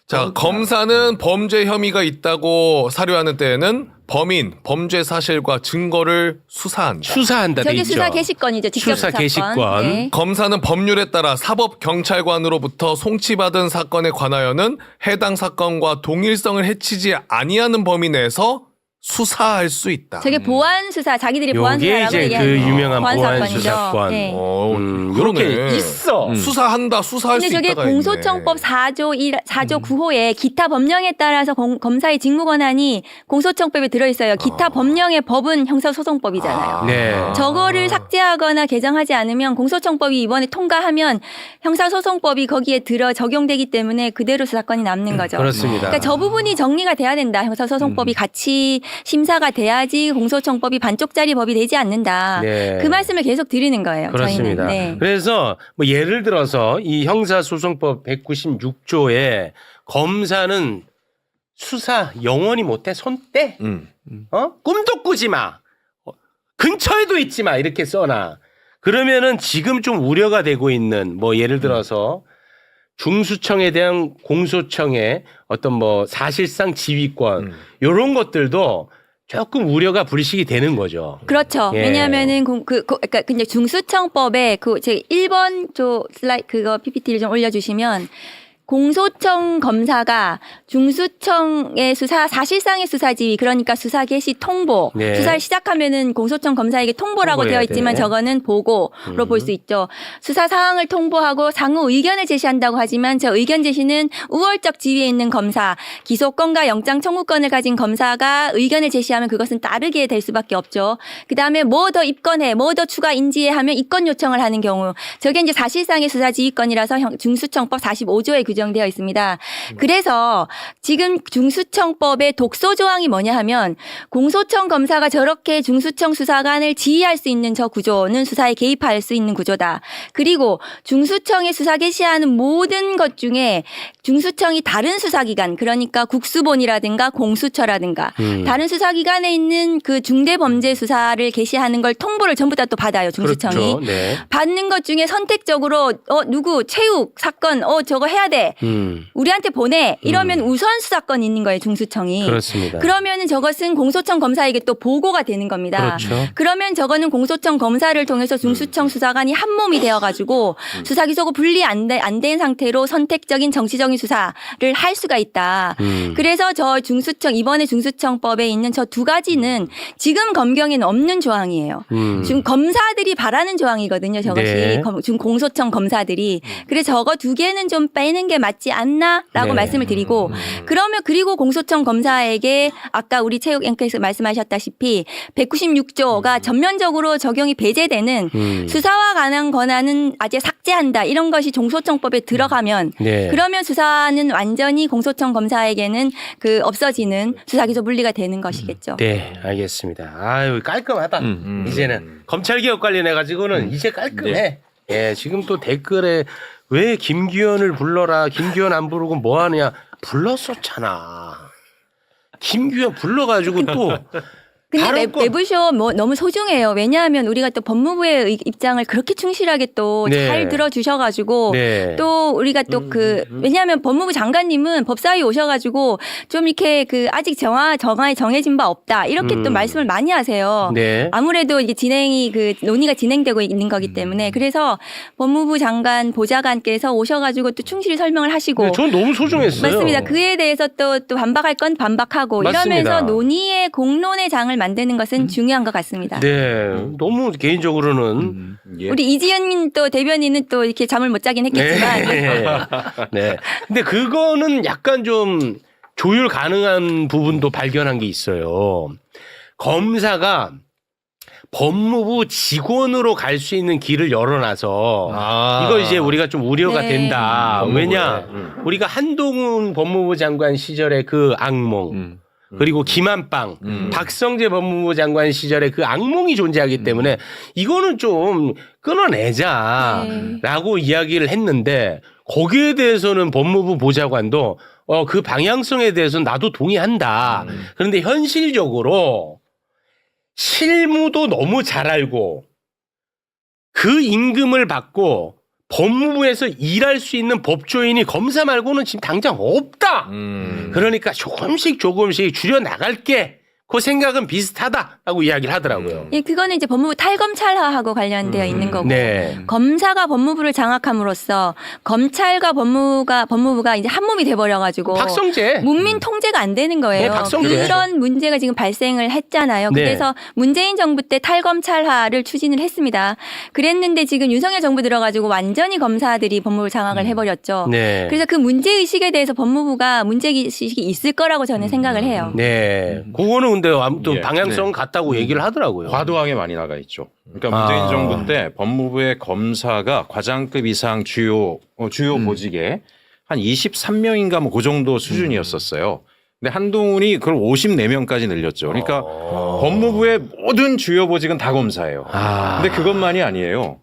자, 검사는 범죄 혐의가 있다고 사료하는 때에는 범인, 범죄 사실과 증거를 수사한다. 수사한다 돼 저게 있죠. 수사 개시권이죠. 직접 수사 수사권. 개시권. 네. 검사는 법률에 따라 사법경찰관으로부터 송치받은 사건에 관하여는 해당 사건과 동일성을 해치지 아니하는 범위 내에서 수사할 수 있다. 저게 보안 수사, 자기들이 보안 요게 수사라고 이제 얘기하는 그 유명한 보안 사건이죠. 수사권. 네. 요렇게 그러네. 있어. 수사한다, 수사할 근데 수 저게 있다가 공소청법 4조 9호에 기타 법령에 따라서 검사의 직무 권한이 공소청법에 들어있어요. 기타 법령의 법은 형사소송법이잖아요. 네. 저거를 삭제하거나 개정하지 않으면 공소청법이 이번에 통과하면 형사소송법이 거기에 들어 적용되기 때문에 그대로 수사권이 남는 거죠. 그렇습니다. 그러니까 저 부분이 정리가 돼야 된다. 형사소송법이 같이 심사가 돼야지 공소청법이 반쪽짜리 법이 되지 않는다. 네. 그 말씀을 계속 드리는 거예요. 그렇습니다. 저희는. 네. 그래서 뭐 예를 들어서 이 형사소송법 196조에 검사는 수사 영원히 못해 손 떼. 꿈도 꾸지 마. 근처에도 있지 마. 이렇게 써놔. 그러면은 지금 좀 우려가 되고 있는 뭐 예를 들어서 중수청에 대한 공소청의 어떤 뭐 사실상 지휘권 이런 것들도 조금 우려가 불식이 되는 거죠. 그렇죠. 예. 왜냐하면은 그러니까 근데 중수청법에 제 1번 슬라이드 그거 PPT를 좀 올려주시면. 공소청 검사가 중수청의 수사 사실상의 수사 지휘 그러니까 수사 개시 통보 네. 수사를 시작하면은 공소청 검사에게 통보라고 통보해야 되어 있지만 돼. 저거는 보고로 볼 수 있죠. 수사 사항을 통보하고 상호 의견을 제시한다고 하지만 저 의견 제시는 우월적 지위에 있는 검사 기소권과 영장 청구권을 가진 검사가 의견을 제시하면 그것은 따르게 될 수밖에 없죠. 그다음에 뭐 더 입건해 뭐 더 추가 인지해 하면 입건 요청을 하는 경우 저게 이제 사실상의 수사 지휘권이라서 중수청법 45조에 규정되어 있습니다. 그래서 지금 중수청법의 독소 조항이 뭐냐 하면 공소청 검사가 저렇게 중수청 수사관을 지휘할 수 있는 저 구조는 수사에 개입할 수 있는 구조다. 그리고 중수청의 수사 개시하는 모든 것 중에 중수청이 다른 수사기관 그러니까 국수본이라든가 공수처라든가 다른 수사기관에 있는 그 중대범죄 수사를 개시하는 걸 통보를 전부 다 또 받아요. 중수청이. 그렇죠. 네. 받는 것 중에 선택적으로 누구 체육 사건 저거 해야 돼. 우리한테 보내. 이러면 우선 수사권이 있는 거예요. 중수청이. 그렇습니다. 그러면은 저것은 공소청 검사에게 또 보고가 되는 겁니다. 그렇죠. 그러면 저거는 공소청 검사를 통해서 중수청 수사관이 한 몸이 되어가지고 수사 기소가 분리 안 된 상태로 선택적인 정치적인 수사를 할 수가 있다. 그래서 저 중수청 이번에 중수청법에 있는 저 두 가지는 지금 검경에는 없는 조항이에요. 지금 검사들이 바라는 조항이거든요. 저것이 네. 지금 공소청 검사들이. 그래서 저거 두 개는 좀 빼는 게 맞지 않나라고 네. 말씀을 드리고 그러면 그리고 공소청 검사에게 아까 우리 체육 앵커에서 말씀하셨다시피 196조가 전면적으로 적용이 배제되는 수사와 관한 권한은 아예 삭제한다 이런 것이 공소청법에 들어가면 네. 그러면 수사는 완전히 공소청 검사에게는 그 없어지는 수사기소 분리가 되는 것이겠죠. 네, 알겠습니다. 아유, 깔끔하다. 이제는 검찰개혁 관련해 가지고는 이제 깔끔해. 예, 지금 또 댓글에 왜 김규현을 불러라. 김규현 안 부르고 뭐 하느냐. 불렀었잖아. 김규현 불러가지고 또 근데 다른 거- 매부쇼 뭐 너무 소중해요. 왜냐하면 우리가 또 법무부의 입장을 그렇게 충실하게 또 네. 잘 들어주셔가지고 네. 또 우리가 또 왜냐하면 법무부 장관님은 법사위 오셔가지고 좀 이렇게 아직 정하에 정해진 바 없다 이렇게 또 말씀을 많이 하세요. 네. 아무래도 이게 논의가 진행되고 있는 거기 때문에 그래서 법무부 장관 보좌관께서 오셔가지고 또 충실히 설명을 하시고 네, 전 너무 소중했어요. 맞습니다. 그에 대해서 또 반박할 건 반박하고 맞습니다. 이러면서 논의의 공론의 장을 만드는 것은 중요한 것 같습니다. 네, 너무 개인적으로는 우리 이지연 또 대변인은 또 이렇게 잠을 못 자긴 했겠지만 네. 근데 그거는 약간 좀 조율 가능한 부분도 발견한 게 있어요. 검사가 법무부 직원으로 갈 수 있는 길을 열어놔서 이거 이제 우리가 좀 우려가 네. 된다. 왜냐? 우리가 한동훈 법무부 장관 시절의 그 악몽 그리고 김한빵, 박성재 법무부 장관 시절에 그 악몽이 존재하기 때문에 이거는 좀 끊어내자라고 이야기를 했는데 거기에 대해서는 법무부 보좌관도 그 방향성에 대해서는 나도 동의한다. 그런데 현실적으로 실무도 너무 잘 알고 그 임금을 받고 법무부에서 일할 수 있는 법조인이 검사 말고는 지금 당장 없다. 그러니까 조금씩 줄여 나갈게. 그 생각은 비슷하다라고 이야기를 하더라고요. 예, 그거는 이제 법무부 탈검찰화하고 관련되어 있는 거고 네. 검사가 법무부를 장악함으로써 검찰과 법무부가 이제 한 몸이 돼버려가지고 박성재. 문민 통제가 안 되는 거예요. 네, 박성재. 그런 문제가 지금 발생을 했잖아요. 네. 그래서 문재인 정부 때 탈검찰화를 추진을 했습니다. 그랬는데 지금 윤석열 정부 들어가지고 완전히 검사들이 법무부를 장악을 해버렸죠. 네. 그래서 그 문제의식에 대해서 법무부가 문제의식이 있을 거라고 저는 생각을 해요. 네. 그거는 근데 아무튼 예. 방향성 같다고 얘기를 하더라고요. 과도하게 많이 나가 있죠. 그러니까 문재인 정부 때 법무부의 검사가 과장급 이상 주요 보직에 한 23명인가 뭐 그 정도 수준이었었어요. 근데 한동훈이 그걸 54명까지 늘렸죠. 그러니까 법무부의 모든 주요 보직은 다 검사예요. 근데 그것만이 아니에요.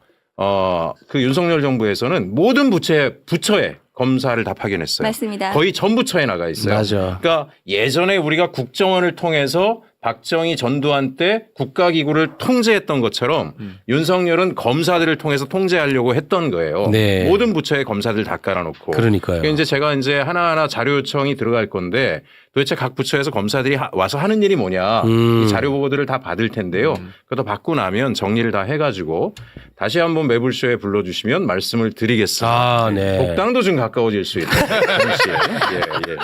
그 윤석열 정부에서는 모든 부처에 검사를 다 파견했어요. 맞습니다. 거의 전 부처에 나가 있어요. 맞아. 그러니까 예전에 우리가 국정원을 통해서 박정희 전두환 때 국가기구를 통제했던 것처럼 윤석열은 검사들을 통해서 통제하려고 했던 거예요. 네. 모든 부처에 검사들 다 깔아놓고. 그러니까요. 이제 제가 이제 하나하나 자료 요청이 들어갈 건데 도대체 각 부처에서 검사들이 와서 하는 일이 뭐냐 이 자료 보고들을 다 받을 텐데요. 그것도 받고 나면 정리를 다 해가지고 다시 한번 매불쇼에 불러주시면 말씀을 드리겠습니다. 아, 네. 복당도 좀 가까워질 수 있는 동시에.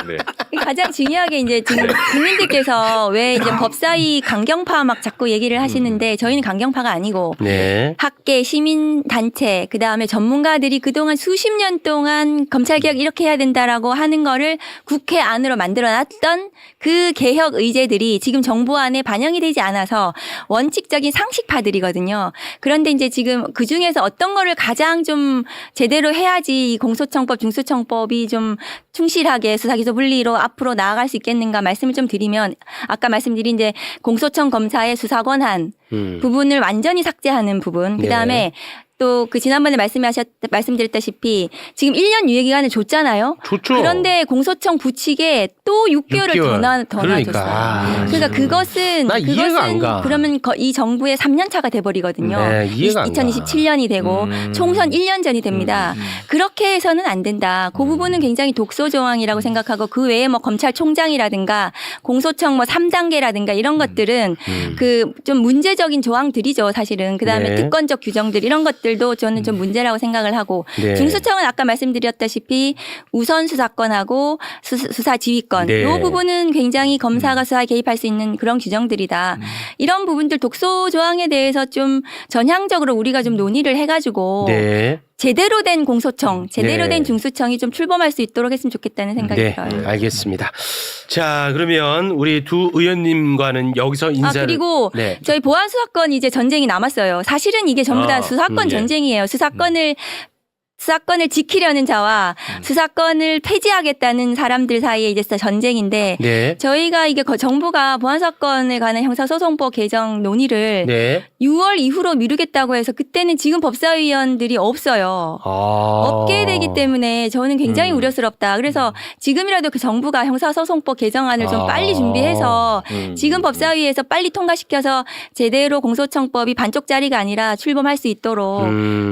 네. 가장 중요하게 이제 지금 국민들께서 왜 이제 법사위 강경파 막 자꾸 얘기를 하시는데 저희는 강경파가 아니고 네. 학계, 시민단체, 그다음에 전문가들이 그동안 수십 년 동안 검찰개혁 이렇게 해야 된다라고 하는 거를 국회 안으로 만들어놨던 그 개혁 의제들이 지금 정부 안에 반영이 되지 않아서 원칙적인 상식파들이거든요. 그런데 이제 지금 그중에서 어떤 거를 가장 좀 제대로 해야지 이 공소청법, 중수청법이 좀 충실하게 수사기소 분리로 앞으로 나아갈 수 있겠는가 말씀을 좀 드리면 아까 말씀드린 이제 공소청 검사의 수사 권한 부분을 완전히 삭제하는 부분. 그다음에 또 그 지난번에 말씀드렸다시피 지금 1년 유예 기간을 줬잖아요. 좋죠. 그런데 공소청 부칙에 또 6개월을 6개월. 더 놔줬어요. 그러니까. 그러니까 그것은 나 이해가 안 가. 그러면 이 정부의 3년 차가 돼 버리거든요. 네, 이해가 안 가. 2027년이 되고 총선 1년 전이 됩니다. 그렇게 해서는 안 된다. 그 부분은 굉장히 독소 조항이라고 생각하고 그 외에 뭐 검찰총장이라든가 공소청 뭐 3단계라든가 이런 것들은 그 좀 문제적인 조항들이죠, 사실은. 그다음에 네. 특권적 규정들 이런 것들도 저는 좀 문제라고 생각을 하고 네. 중수청은 아까 말씀드렸다시피 우선 수사권하고 수사 지휘권 네. 이 부분은 굉장히 검사가 수사에 개입할 수 있는 그런 규정들이다. 이런 부분들 독소 조항에 대해서 좀 전향적으로 우리가 좀 논의를 해가지고 네. 제대로 된 공소청, 제대로 네. 된 중수청이 좀 출범할 수 있도록 했으면 좋겠다는 생각이 네, 들어요. 알겠습니다. 자, 그러면 우리 두 의원님과는 여기서 인사를. 그리고 네. 저희 보안 수사권 이제 전쟁이 남았어요. 사실은 이게 전부 다 수사권 예. 전쟁이에요. 수사권을 지키려는 자와 수사권을 폐지하겠다는 사람들 사이에 이제 전쟁인데 네. 저희가 이게 정부가 보안사건에 관한 형사소송법 개정 논의를 네. 6월 이후로 미루겠다고 해서 그때는 지금 법사위원들이 없어요. 없게 되기 때문에 저는 굉장히 우려스럽다. 그래서 지금이라도 그 정부가 형사소송법 개정안을 좀 빨리 준비해서 지금 법사위에서 빨리 통과시켜서 제대로 공소청법이 반쪽짜리가 아니라 출범할 수 있도록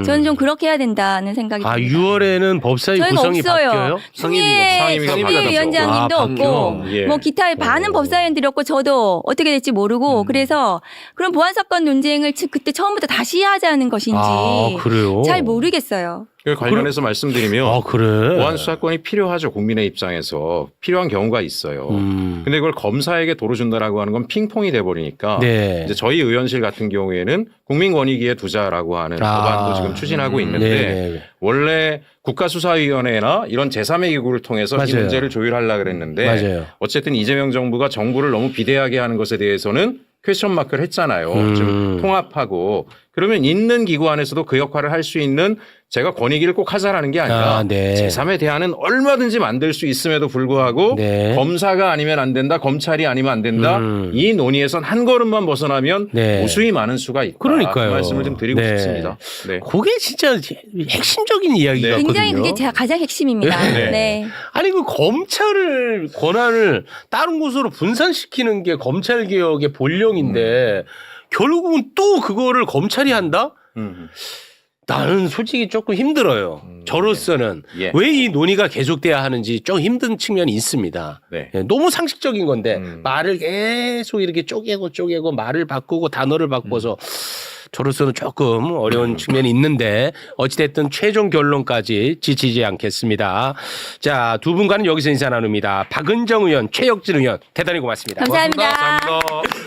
저는 좀 그렇게 해야 된다는 생각이 듭니다. 6월에는 법사위 저희가 구성이 없어요. 바뀌어요? 상임위가 바뀌었죠. 위원장님도 없고 예. 뭐 기타 많은 법사위원들이 없고 저도 어떻게 될지 모르고 그래서 그런 보안사건 논쟁을 그때 처음부터 다시 하자는 것인지 그래요? 잘 모르겠어요. 관련해서 말씀드리면 그래. 보안 수사권이 필요하죠. 국민의 입장에서 필요한 경우가 있어요. 근데 그걸 검사에게 도로 준다라고 하는 건 핑퐁이 돼 버리니까 네. 이제 저희 의원실 같은 경우에는 국민권익위에 두자라고 하는 법안도 지금 추진하고 있는데 네. 원래 국가수사위원회나 이런 제3의 기구를 통해서 이 맞아요. 문제를 조율하려고 그랬는데 맞아요. 어쨌든 이재명 정부가 정부를 너무 비대하게 하는 것에 대해서는 퀘스천 마크를 했잖아요. 좀 통합하고 그러면 있는 기구 안에서도 그 역할을 할 수 있는 제가 권익위를 꼭 하자라는 게 아니라 네. 제3의 대안은 얼마든지 만들 수 있음에도 불구하고 네. 검사가 아니면 안 된다, 검찰이 아니면 안 된다. 이 논의에선 한 걸음만 벗어나면 네. 무수히 많은 수가 있다. 그러니까요. 그 말씀을 좀 드리고 네. 싶습니다. 네. 그게 진짜 핵심적인 이야기거든요. 굉장히 그게 가장 핵심입니다. 네. 네. 아니 그 검찰을 권한을 다른 곳으로 분산시키는 게 검찰 개혁의 본령인데 결국은 또 그거를 검찰이 한다? 나는 솔직히 조금 힘들어요. 저로서는 예. 왜 이 논의가 계속돼야 하는지 좀 힘든 측면이 있습니다. 네. 예, 너무 상식적인 건데 말을 계속 이렇게 쪼개고 말을 바꾸고 단어를 바꿔서 저로서는 조금 어려운 측면이 있는데 어찌됐든 최종 결론까지 지치지 않겠습니다. 자, 두 분과는 여기서 인사 나눕니다. 박은정 의원, 최혁진 의원 대단히 고맙습니다. 감사합니다. 감사합니다.